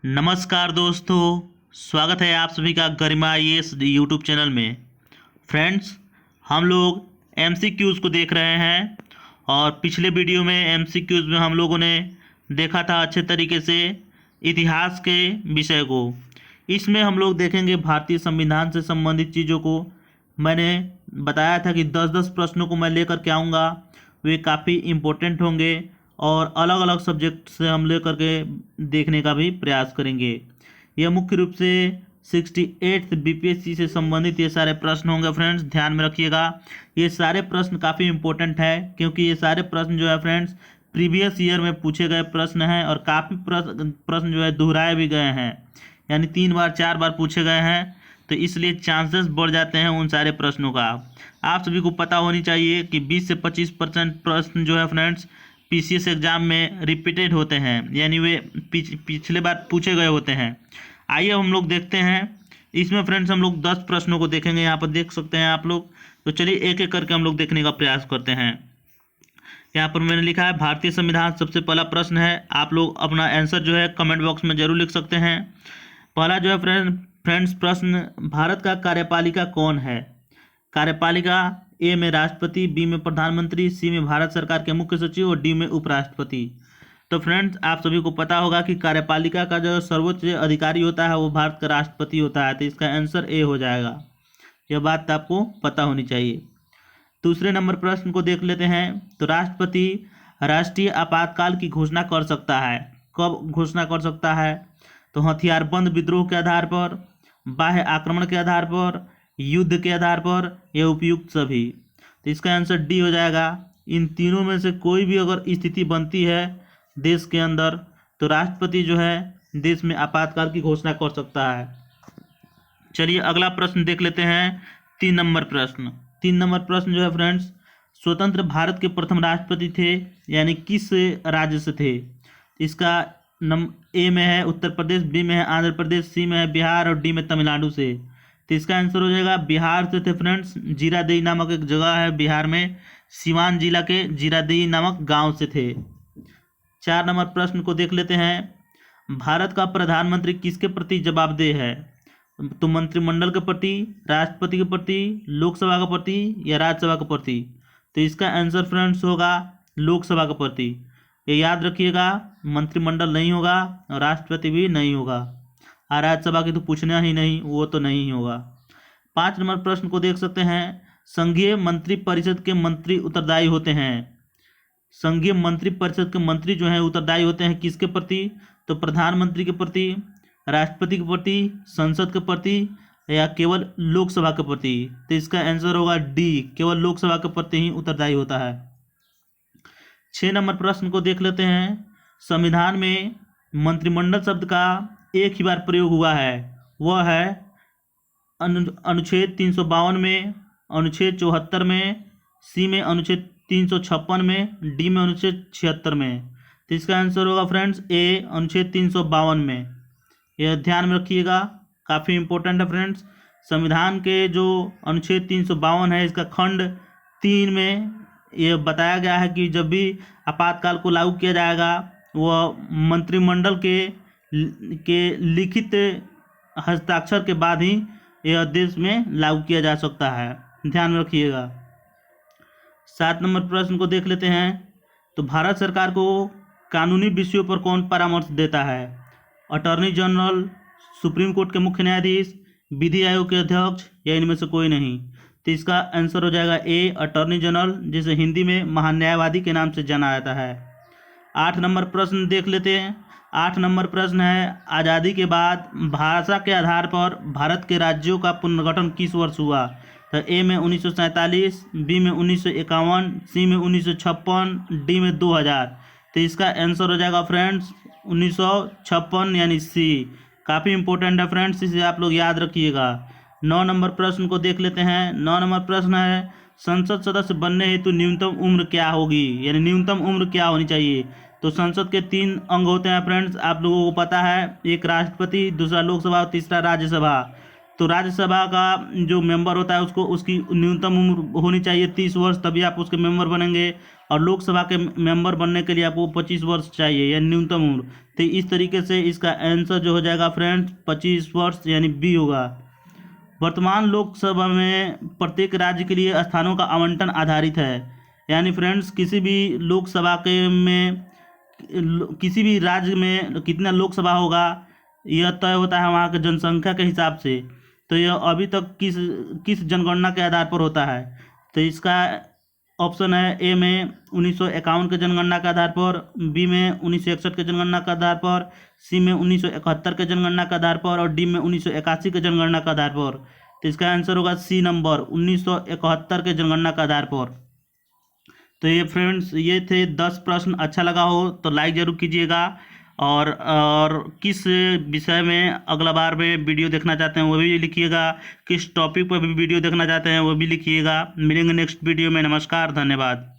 नमस्कार दोस्तों, स्वागत है आप सभी का गरिमा आईएएस यूट्यूब चैनल में। फ्रेंड्स, हम लोग एमसीक्यूज़ को देख रहे हैं और पिछले वीडियो में एमसीक्यूज़ में हम लोगों ने देखा था अच्छे तरीके से इतिहास के विषय को। इसमें हम लोग देखेंगे भारतीय संविधान से संबंधित चीज़ों को। मैंने बताया था कि 10-10 प्रश्नों को मैं लेकर के आऊँगा, वे काफ़ी इम्पोर्टेंट होंगे और अलग अलग सब्जेक्ट से हम लेकर के देखने का भी प्रयास करेंगे। यह मुख्य रूप से 68th बीपीएससी से संबंधित ये सारे प्रश्न होंगे। फ्रेंड्स, ध्यान में रखिएगा, ये सारे प्रश्न काफ़ी इम्पोर्टेंट है क्योंकि ये सारे प्रश्न जो है फ्रेंड्स प्रीवियस ईयर में पूछे गए प्रश्न हैं और काफ़ी प्रश्न जो है दोहराए भी गए हैं, यानी 3 बार 4 बार पूछे गए हैं, तो इसलिए चांसेस बढ़ जाते हैं उन सारे प्रश्नों का। आप सभी को पता होनी चाहिए कि 20 से 25% प्रश्न जो है फ्रेंड्स पीसीएस एग्जाम में रिपीटेड होते हैं, यानी वे पिछले बार पूछे गए होते हैं। आइए हम लोग देखते हैं। इसमें फ्रेंड्स हम लोग 10 प्रश्नों को देखेंगे, यहाँ पर देख सकते हैं आप लोग। तो चलिए एक एक करके हम लोग देखने का प्रयास करते हैं। यहाँ पर मैंने लिखा है भारतीय संविधान। सबसे पहला प्रश्न है, आप लोग अपना आंसर जो है कमेंट बॉक्स में जरूर लिख सकते हैं। पहला जो है फ्रेंड्स प्रश्न, भारत का कार्यपालिका कौन है? कार्यपालिका ए में राष्ट्रपति, बी में प्रधानमंत्री, सी में भारत सरकार के मुख्य सचिव और डी में उपराष्ट्रपति। तो फ्रेंड्स आप सभी को पता होगा कि कार्यपालिका का जो सर्वोच्च अधिकारी होता है वो भारत का राष्ट्रपति होता है, तो इसका आंसर ए हो जाएगा। यह बात आपको पता होनी चाहिए। दूसरे नंबर प्रश्न को देख लेते हैं। तो राष्ट्रपति राष्ट्रीय आपातकाल की घोषणा कर सकता है। कब घोषणा कर सकता है? तो हथियारबंद विद्रोह के आधार पर, बाह्य आक्रमण के आधार पर, युद्ध के आधार पर, या उपयुक्त सभी। तो इसका आंसर डी हो जाएगा। इन तीनों में से कोई भी अगर स्थिति बनती है देश के अंदर, तो राष्ट्रपति जो है देश में आपातकाल की घोषणा कर सकता है। चलिए अगला प्रश्न देख लेते हैं। 3 नंबर प्रश्न। 3 नंबर प्रश्न जो है फ्रेंड्स, स्वतंत्र भारत के प्रथम राष्ट्रपति थे, यानी किस राज्य से थे? इसका ए में है उत्तर प्रदेश, बी में है आंध्र प्रदेश, सी में है बिहार और डी में तमिलनाडु से। तो इसका आंसर हो जाएगा बिहार से थे फ्रेंड्स। जीरादेई नामक एक जगह है बिहार में, सीवान जिला के जीरादेई नामक गांव से थे। 4 नंबर प्रश्न को देख लेते हैं। भारत का प्रधानमंत्री किसके प्रति जवाबदेह है? तो मंत्रिमंडल के प्रति, राष्ट्रपति के प्रति, लोकसभा के प्रति या राज्यसभा के प्रति? तो इसका आंसर फ्रेंड्स होगा लोकसभा के प्रति। ये याद रखिएगा, मंत्रिमंडल नहीं होगा और राष्ट्रपति भी नहीं होगा, और राज्यसभा की तो पूछना ही नहीं, वो तो नहीं होगा। 5 नंबर प्रश्न को देख सकते हैं। संघीय मंत्री परिषद के मंत्री उत्तरदायी होते हैं। संघीय मंत्री परिषद के मंत्री जो हैं उत्तरदायी होते हैं किसके प्रति? तो प्रधानमंत्री के प्रति, राष्ट्रपति के प्रति, संसद के प्रति या केवल लोकसभा के प्रति? तो इसका आंसर होगा डी, केवल लोकसभा के प्रति ही उत्तरदायी होता है। 6 नंबर प्रश्न को देख लेते हैं। संविधान में मंत्रिमंडल शब्द का एक ही बार प्रयोग हुआ है, वह है अनुच्छेद 352 में, अनुच्छेद 74 में, सी में अनुच्छेद 356 में, डी में अनुच्छेद 76 में। तो इसका आंसर होगा फ्रेंड्स ए, अनुच्छेद 352 में। यह ध्यान में रखिएगा, काफ़ी इंपॉर्टेंट है फ्रेंड्स। संविधान के जो अनुच्छेद 352 है, इसका खंड 3 में यह बताया गया है कि जब भी आपातकाल को लागू किया जाएगा वह मंत्रिमंडल के लिखित हस्ताक्षर के बाद ही यह देश में लागू किया जा सकता है, ध्यान में रखिएगा। 7 नंबर प्रश्न को देख लेते हैं। तो भारत सरकार को कानूनी विषयों पर कौन परामर्श देता है? अटॉर्नी जनरल, सुप्रीम कोर्ट के मुख्य न्यायाधीश, विधि आयोग के अध्यक्ष या इनमें से कोई नहीं? तो इसका आंसर हो जाएगा ए, अटॉर्नी जनरल, जिसे हिंदी में महान्यायवादी के नाम से जाना जाता है। 8 नंबर प्रश्न देख लेते हैं। 8 नंबर प्रश्न है, आज़ादी के बाद भाषा के आधार पर भारत के राज्यों का पुनर्गठन किस वर्ष हुआ? तो ए में 1947, बी में 1951, सी में 1956, डी में 2000। तो इसका आंसर हो जाएगा फ्रेंड्स 1956, यानी सी। काफ़ी इंपॉर्टेंट है फ्रेंड्स, इसे आप लोग याद रखिएगा। 9 नंबर प्रश्न को देख लेते हैं। 9 नंबर प्रश्न है, संसद सदस्य बनने हेतु न्यूनतम उम्र क्या होगी, यानी न्यूनतम उम्र क्या होनी चाहिए? तो संसद के 3 अंग होते हैं फ्रेंड्स, आप लोगों को पता है, एक राष्ट्रपति, दूसरा लोकसभा और तीसरा राज्यसभा। तो राज्यसभा का जो मेंबर होता है उसको उसकी न्यूनतम उम्र होनी चाहिए 30 वर्ष, तभी आप उसके मेंबर बनेंगे। और लोकसभा के मेंबर बनने के लिए आपको 25 वर्ष चाहिए, यानी न्यूनतम उम्र। तो इस तरीके से इसका आंसर जो हो जाएगा फ्रेंड्स 25 वर्ष, यानी बी होगा। वर्तमान लोकसभा में प्रत्येक राज्य के लिए स्थानों का आवंटन आधारित है, यानी फ्रेंड्स किसी भी लोकसभा के में किसी भी राज्य में कितना लोकसभा होगा यह तय होता है वहाँ के जनसंख्या के हिसाब से। तो यह अभी तक किस किस जनगणना के आधार पर होता है, तो इसका ऑप्शन है ए में 1951 के जनगणना के आधार पर, बी में 1961 के जनगणना के आधार पर, सी में 1971 के जनगणना के आधार पर और डी में 1981 के जनगणना के आधार पर। तो इसका आंसर होगा सी नंबर 1971 के जनगणना के आधार पर। तो ये फ्रेंड्स ये थे 10 प्रश्न। अच्छा लगा हो तो लाइक ज़रूर कीजिएगा, और किस विषय में अगला बार में वीडियो देखना चाहते हैं वो भी लिखिएगा, किस टॉपिक पर भी वीडियो देखना चाहते हैं वो भी लिखिएगा। मिलेंगे नेक्स्ट वीडियो में। नमस्कार, धन्यवाद।